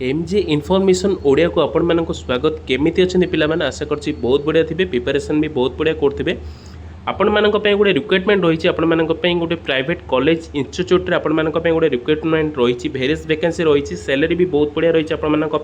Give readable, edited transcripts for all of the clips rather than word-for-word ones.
MJ information Odia को आपण मानक स्वागत केमिति अच्छे पिलाने आशा कर बहुत बढ़िया थे प्रिपरेशन भी बहुत बढ़िया करते आपण मानक गोटे रिक्रुटमेंट रही आपण मानक गोटे प्राइवेट कॉलेज इंस्टीट्यूट आपण मानक गोटे रिक्रुटमेंट रही भेरियस वैकेंसी रही सैलरी भी बहुत बढ़िया रही आपण मानक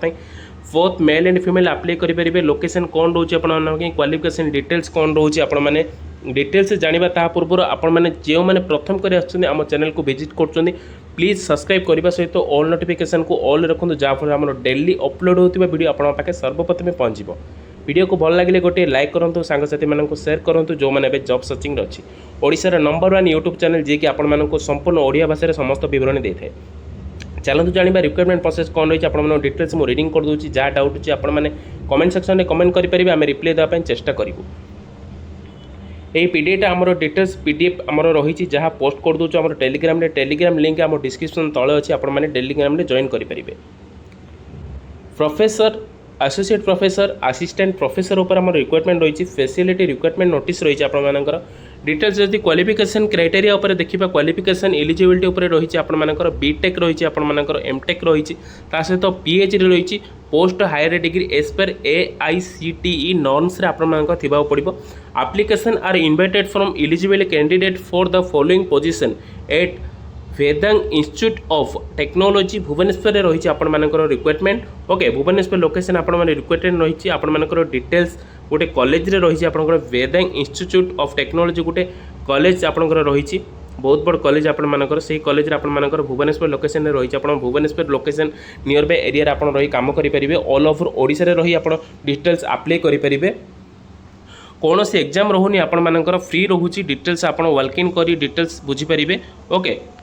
both male and female apply करेंगे लोकेशन कौन रोचे क्वालिफिकेशन डिटेल्स कौन रोचे आपण मैंने डिटेल्स जाना ता पूर्व आपण मैंने जो मैंने प्रथम कर आम चैनल को विजिट कर प्लीज सब्सक्राइब करने सहित ऑल नोटिफिकेशन को ऑल रखुद जहाँफल आम डेली अपलोड होता वीडियो आपण पाखे सर्वप्रथम पहुँच वीडियो को भल लगे गोटे लाइक करूँ सांगसाथी मानक शेयर करूँ जो मैंने जॉब सर्चिंग अच्छी ओडिशार नंबर 1 यूट्यूब चैनल जी कि आपण मानक संपूर्ण ओडिया भाषा समस्त विवरण देते चलते जाना रिक्रुटमेंट प्रोसेस कौन रही है डिटेल्स मुझे रीडिंग कर दूसरी जहाँ डाउट अच्छी आप कमेंट सेक्शन में कमेंट करेंगे आम रिप्लाई देवाई चेष्टा करूँ यही पीडीएफ आमर डिटेल्स पीडीएफ आमर रही जहाँ पोस्ट कर दूँ आम टेलीग्राम लिंक आम डिस्क्रिप्शन तले अच्छी आपने टेलीग्राम जॉइन करेंगे professor associate professor assistant professor ऊपर आम रिक्रुटमेंट रही फैसिलिटी रिक्रुटमेंट नोटिस रही आपर डिटेल्स जदि क्वालिफिकेशन क्राइटेरिया उपर देखा क्वालिफिकेशन एलिजिबिलिटी उपर रही आपर बीटेक रही आपर एमटेक रही सहित पीएचडी रही post higher degree as per AICTE norms आपको पड़ो application are invited from eligible candidate for the following position at Vedang institute of technology Bhubaneswar रही आपर रिक्रुटमेंट ओके भुवनेश्वर लोकेशन आपर रिक्रुटमेंट रही आपर डिटेल्स गोटे कॉलेज रही आप वेदांग इंस्टीट्यूट ऑफ टेक्नोलॉजी गोटे कॉलेज आपंकर रही बहुत बड़ कॉलेज आपर से कॉलेज आपर भुवनेश्वर लोकेशन रही आप Bhubaneswar location nearby area आप रही काम करेंगे ऑल ओवर ओडिशा रही आप डिटेल्स अप्लाई करेंगे कौन से एग्जाम रोनी आपर फ्री रोचे डिटेल्स आप वॉक इन कर डिटेल्स बुझीपारे ओके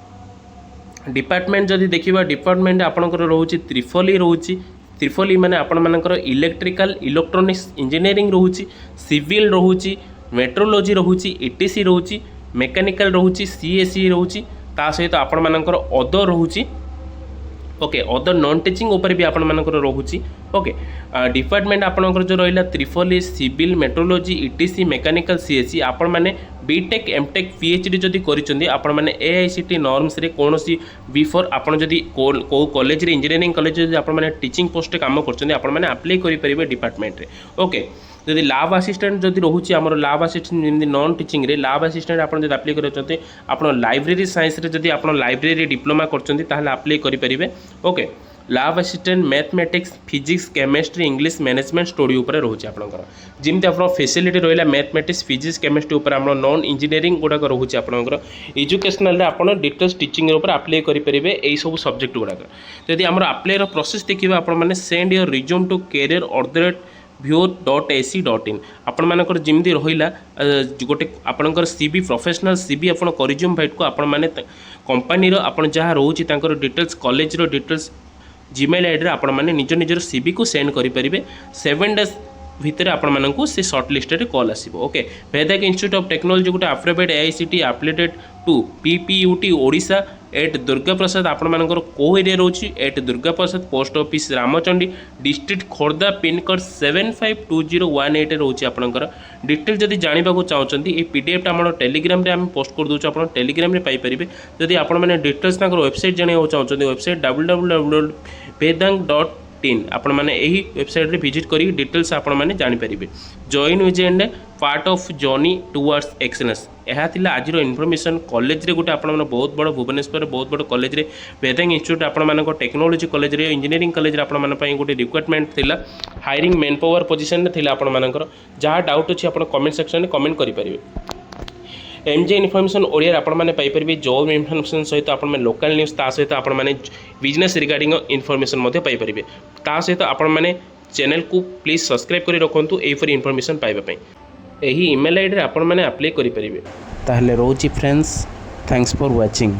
डिपार्टमेंट जदि देखा डिपार्टमेंट आपंकर रोचे त्रिफली रोचे त्रिफली माने आपंकर इलेक्ट्रिकल इलेक्ट्रोनिक्स इंजीनियरिंग रोचे सिविल रोचे मेट्रोलॉजी रोचे ETC रोचे मेकानिकल रोचे CSE रोचे ता सहित आपंकर अदर रोचे ओके अदर नॉन टीचिंग उपर भी आपर रोचे ओके डिपार्टमेंट आपंकर जो रहा त्रिफली civil metrology ETC mechanical CSE आपण मैंने बीटेक एमटेक PhD जदि कर AICTE नॉर्म्स रे कौन सी बिफोर आपड़ जदि को कॉलेज इंजीनियरिंग कॉलेज आपने टीचिंग पोस्ट काम कर अप्लाई करेंगे डिपार्टमेंट रे ओके जदि लैब असिस्टेंट जदि रोचे आमर लैब असिस्टेंट जमी नॉन टीचिंग रे लैब असिस्टेंट आप अप्लाई कर आप लाइब्रेरी साइंस रे जदि आप लाइब्रेरी डिप्लोमा कर अप्लाई करेंगे okay lab assistant mathematics physics chemistry English management study उपर रोचे आपंकर जमी आप फैसिलिटी रहा मैथमेटिक्स फिजिक्स केमिस्ट्री उपर आम नॉन इंजीनियरिंग गुड़ाक रोचे आपंकर एजुकेशनल आप डिटेल्स टीचिंग उपर अप्लाई करेंगे यही सब सब्जेक्ट गुड़ाक जदि आम अप्लाई प्रोसेस देखिए आप send your resume to career view.ac.in आपण मानकर जमी रहा गोटे आपणकर CV प्रोफेशनल CV आप करिज्यूम फाइट को आपण माने कंपनी आप जहाँ रोचे details college details Gmail ID आपण माने निज निजर CV को सेंड करेंगे 7 days भितर आपण से सर्ट लिस्टेड कॉल आसो okay Vedang institute of technology गोटे approved AICTE affiliated to PPUT Odisha at Durga Prasad आपण को एरिया रोची at Durga Prasad post office Ramchandi district Khordha pincode 752018 रोचे आपंकर डिटेल जदि जानवा चाहते ये पीडीएफ आम टेलीग्राम रे आम पोस्ट कर दूँ आप टेलीग्राम रे पाइपर जदि आपने डिटेल्स वेबसाइट जानवा चाहते वेबसाइट www.vedang.in आपण मैंने यही वेबसाइट रे विजिट करी डिटेल्स आपण मैंने जानीपारे join with and part of journey towards excellence यह आज इनफॉरमेशन कॉलेज रे गोटे आपण बहुत बड़ भुवनेश्वर बहुत बड़ कॉलेज रे वेदांग इंस्टीट्यूट आपण टेक्नोलॉजी कॉलेज रे इंजीनियरिंग कॉलेज रे आपण गोटे रिक्रुटमेंट थिला हायरिंग मैन पावर पोजीशन रे थिला आपण जहाँ डाउट अच्छी आप कमेंट सेक्शन में कमेंट करेंगे एमजे इनफॉरमेशन ओडिया आपण मैंने पाइपर जॉब इनफॉरमेशन सहित आप लोकल न्यूज ता सहित आपण मैंने बिजनेस रिगार्डिंग इनफॉरमेशन पाइपर ता सहित आपण मैंने चैनल को प्लीज सब्सक्राइब कर रखुँ यहीपरी इनफॉरमेशन पाइबापी यही ईमेल आईडी आपण मैंने अप्लाई करेंगे ताहले रोची फ्रेंड्स थैंक्स फॉर वाचिंग।